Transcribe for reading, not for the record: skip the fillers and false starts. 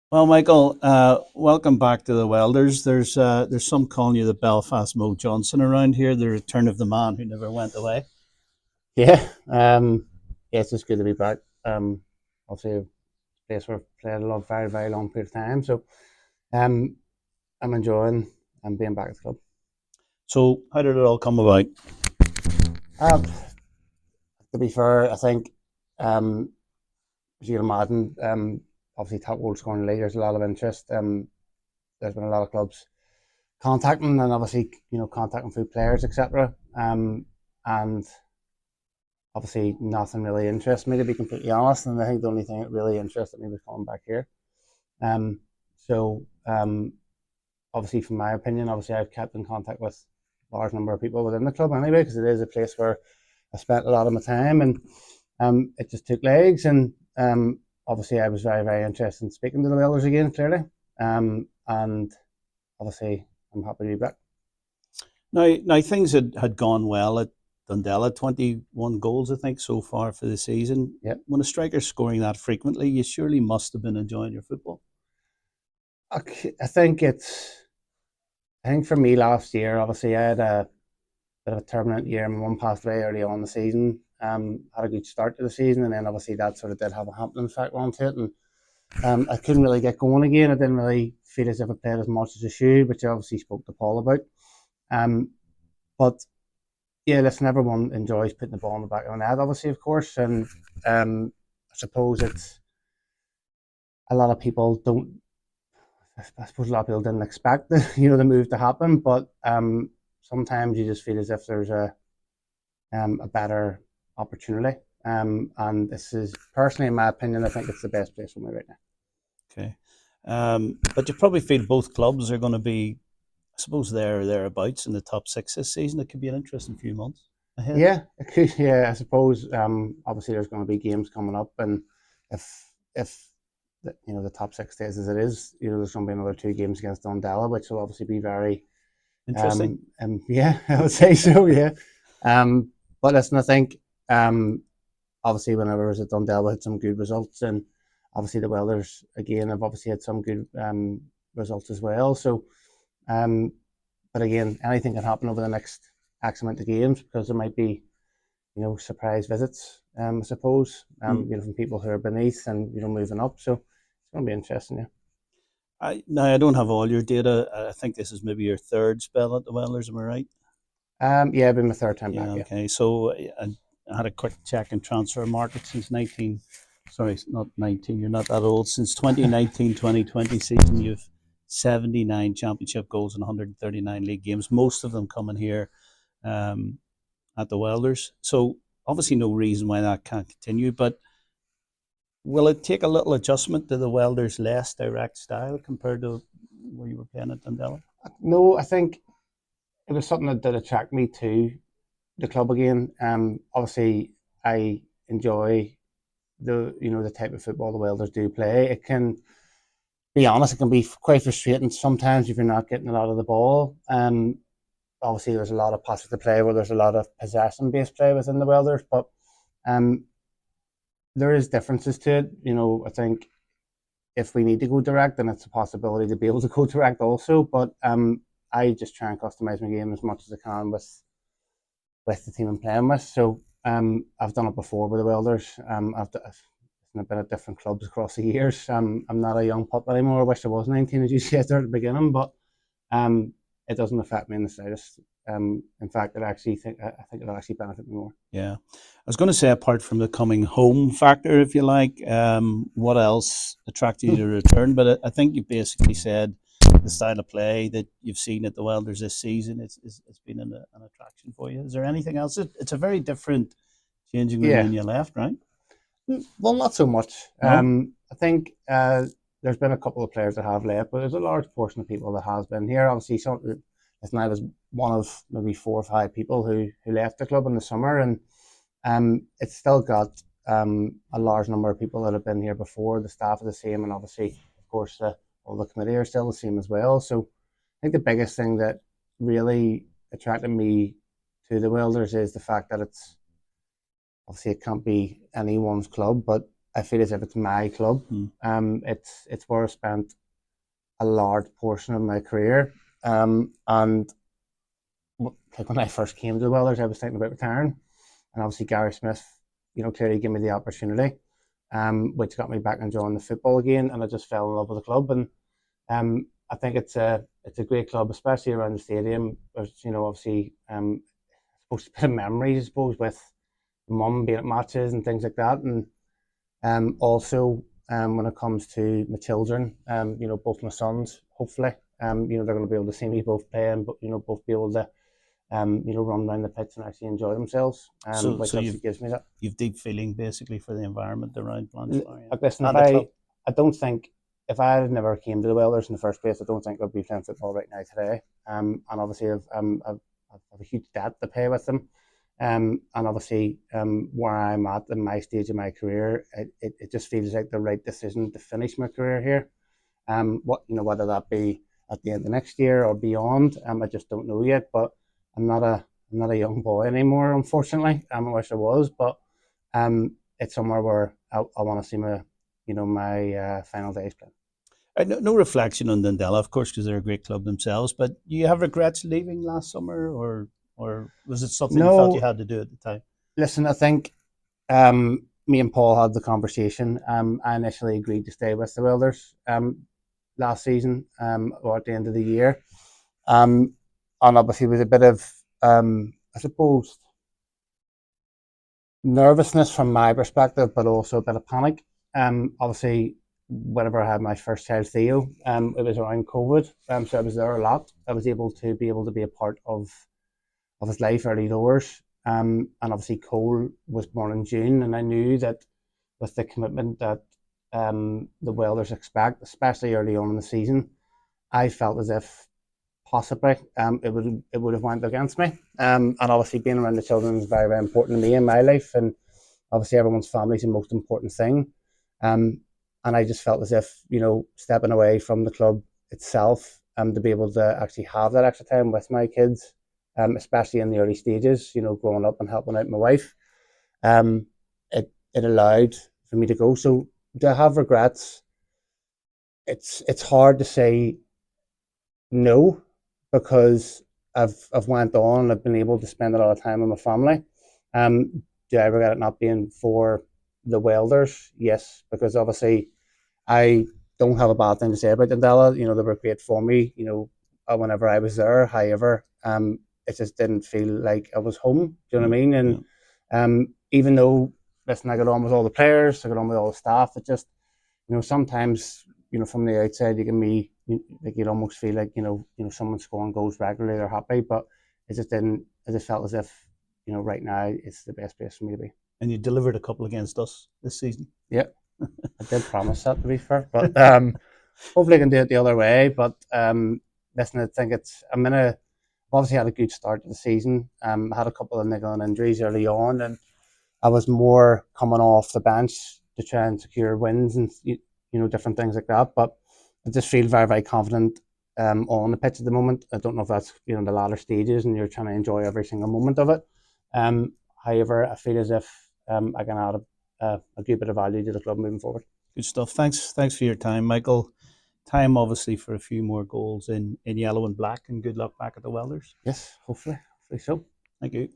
Well, Michael, welcome back to the Welders. There's some calling you the Belfast Mo Johnson around here, the return of the man who never went away. Yeah, yeah, it's just good to be back. Obviously, a place where I've played a lot, very, very long period of time. So, um, I'm enjoying being back at the club. So, how did it all come about? Uh, to be fair, I think, as you can imagine, obviously top goal scoring league, there's a lot of interest. There's been a lot of clubs contacting and obviously, contacting through players, etc. And obviously nothing really interests me to be completely honest. And I think the only thing that really interested me was coming back here. Um, so obviously, from my opinion, obviously I've kept in contact with a large number of people within the club anyway, because it is a place where I spent a lot of my time, and it just took legs. And obviously, I was very, very interested in speaking to the Welders again, clearly. And obviously, I'm happy to be back. Now things had gone well at Dundela, 21 goals, I think, so far for the season. Yeah, When a striker's scoring that frequently, you surely must have been enjoying your football. I think it's. I think for me last year, obviously, I had a bit of a turbulent year. My mum passed away early on in the season. Had a good start to the season, and then obviously that sort of did have a hampering effect onto it. And I couldn't really get going again. I didn't really feel as if I played as much as I should, which I obviously spoke to Paul about. Um, but yeah, listen, everyone enjoys putting the ball in the back of the net, obviously, of course. And I suppose it's a lot of people don't. I suppose a lot of people didn't expect the move to happen, but sometimes you just feel as if there's a better opportunity. And this is personally, in my opinion, I think it's the best place for me right now. Okay. But you probably feel both clubs are going to be, I suppose, there or thereabouts in the top six this season. It could be an interesting few months ahead. Yeah, it could, yeah, I suppose. Obviously, there's going to be games coming up, and if the top six stays as it is, there's going to be another two games against Dundela, which will obviously be very, Interesting. yeah, I would say so, yeah. But listen, I think obviously whenever I was at Dundela, we had some good results, and obviously the Welders again have obviously had some good results as well. So, um, but again, anything can happen over the next X amount of games because there might be surprise visits. I suppose Mm. from people who are beneath and moving up. So it's going to be interesting. Yeah. Now I don't have all your data. I think this is maybe your third spell at the Welders. Am I right? Yeah, been my third time back. Yeah. Yeah. Okay. So I had a quick check in transfer market since 19. Sorry, not 19. You're not that old. Since 2019-2020 season, you've 79 championship goals and 139 league games. Most of them coming here um, at the Welders. So obviously no reason why that can't continue. But will it take a little adjustment to the Welders' less direct style compared to where you were playing at Dundela? No, I think it was something that did attract me to the club again. Obviously, I enjoy the type of football the Welders do play. It can be honest, it can be quite frustrating sometimes if you're not getting a lot of the ball. Obviously, there's a lot of passes to play where there's a lot of possession based play within the Welders, but um, there is differences to it. I think if we need to go direct, then it's a possibility to be able to go direct also. But I just try and customize my game as much as I can with the team I'm playing with. So I've done it before with the Welders. I've been at different clubs across the years. I'm not a young pup anymore. I wish I was 19, as you said there at the beginning, but um, it doesn't affect me in the slightest. In fact, I think it'll actually benefit me more. Yeah. I was going to say, apart from the coming home factor, if you like, what else attracted you to return? But I think you basically said the style of play that you've seen at the Welders this season, it's been an attraction for you. Is there anything else? It's a very different changing room Yeah, when you left, right? well, not so much. No? I think there's been a couple of players that have left, but there's a large portion of people that has been here. Obviously, listen, I was one of maybe four or five people who left the club in the summer, and it's still got a large number of people that have been here before. The staff are the same, and obviously, of course, all the committee are still the same as well. So I think the biggest thing that really attracted me to the Welders is the fact that it's obviously it can't be anyone's club, but I feel as if it's my club. It's where I spent a large portion of my career. And like when I first came to the Welders, I was thinking about retiring, and obviously Gary Smith, clearly gave me the opportunity, which got me back enjoying the football again, and I just fell in love with the club. And I think it's a great club, especially around the stadium. There's obviously supposed to be a bit of memories, I suppose, with mum being at matches and things like that, and also when it comes to my children, both my sons, hopefully, they're going to be able to see me both play and both be able to run around the pitch and actually enjoy themselves, which So obviously gives me that. you've deep feeling basically for the environment around Blanchflower. Like, listen, And the club. I don't think if I had never came to the Welders in the first place, I don't think I'd be playing football right now today. And obviously I've a huge debt to pay with them. And obviously where I'm at in my stage of my career, it just feels like the right decision to finish my career here. Whether that be at the end of next year or beyond, I just don't know yet. But I'm not a young boy anymore, unfortunately. I wish I was, but it's somewhere where I want to see my final days playing. No reflection on Dundela, of course, because they're a great club themselves. But do you have regrets leaving last summer, or was it something you felt you No, had to do at the time? listen, I think me and Paul had the conversation. I initially agreed to stay with the Welders last season, or at the end of the year. And obviously it was a bit of, I suppose, nervousness from my perspective, but also a bit of panic. Obviously, whenever I had my first child, Theo, it was around COVID, so I was there a lot. I was able to be a part of his life early doors. And obviously Cole was born in June, and I knew that with the commitment that the Welders expect, especially early on in the season, I felt as if possibly it would have went against me. And obviously being around the children is very, very important to me in my life, and obviously everyone's family is the most important thing. And I just felt as if stepping away from the club itself, to be able to actually have that extra time with my kids, especially in the early stages, growing up and helping out my wife, it allowed for me to go. So do I have regrets? It's hard to say no, because I've went on. I've been able to spend a lot of time with my family. Do I regret it not being for the Welders? Yes, because obviously I don't have a bad thing to say about Dundela. They were great for me. Whenever I was there. However, it just didn't feel like I was home. Do you know what I mean? And even though, listen, I got on with all the players, I got on with all the staff. It just, sometimes, from the outside, you can be like you'd almost feel like someone's scoring goals regularly, they're happy, but it just didn't. I just felt as if right now it's the best place for me to be. And you delivered a couple against us this season. Yeah, I did promise that, to be fair, but hopefully I can do it the other way. But listen, I think I've obviously had a good start to the season. I had a couple of niggling injuries early on, and I was more coming off the bench to try and secure wins and different things like that. But I just feel very, very confident on the pitch at the moment. I don't know if that's the latter stages and you're trying to enjoy every single moment of it. However, I feel as if I can add a good bit of value to the club moving forward. Good stuff. Thanks for your time, Michael. Time obviously for a few more goals in yellow and black, and good luck back at the Welders. Yes, hopefully so. Thank you.